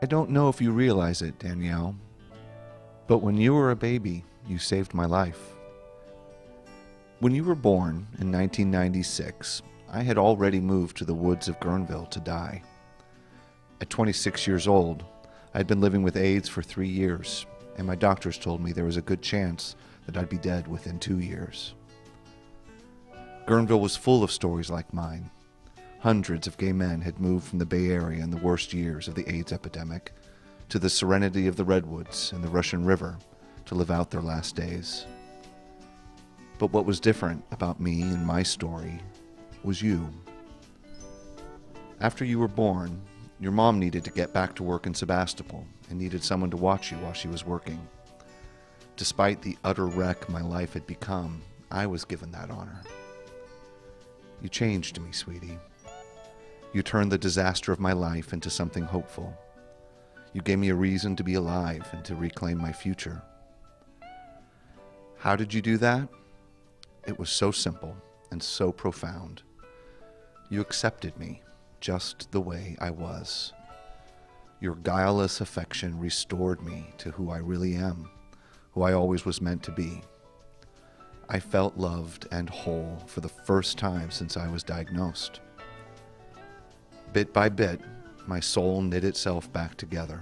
I don't know if you realize it, Danielle, but when you were a baby, you saved my life. When you were born in 1996, I had already moved to the woods of Guerneville to die. At 26 years old, I had been living with AIDS for 3 years, and my doctors told me there was a good chance that I'd be dead within 2 years. Guerneville was full of stories like mine. Hundreds of gay men had moved from the Bay Area in the worst years of the AIDS epidemic to the serenity of the Redwoods and the Russian River to live out their last days. But what was different about me and my story was you. After you were born, your mom needed to get back to work in Sebastopol and needed someone to watch you while she was working. Despite the utter wreck my life had become, I was given that honor. You changed me, sweetie. You turned the disaster of my life into something hopeful. You gave me a reason to be alive and to reclaim my future. How did you do that? It was so simple and so profound. You accepted me just the way I was. Your guileless affection restored me to who I really am, who I always was meant to be. I felt loved and whole for the first time since I was diagnosed. Bit by bit, my soul knit itself back together.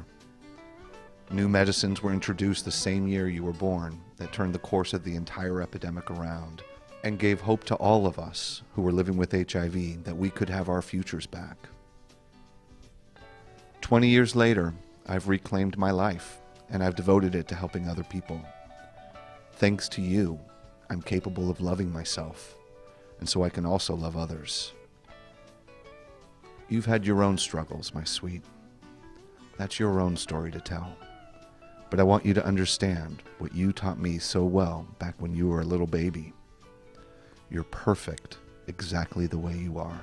New medicines were introduced the same year you were born that turned the course of the entire epidemic around and gave hope to all of us who were living with HIV that we could have our futures back. 20 years later, I've reclaimed my life and I've devoted it to helping other people. Thanks to you, I'm capable of loving myself, and so I can also love others. You've had your own struggles, my sweet. That's your own story to tell. But I want you to understand what you taught me so well back when you were a little baby. You're perfect exactly the way you are.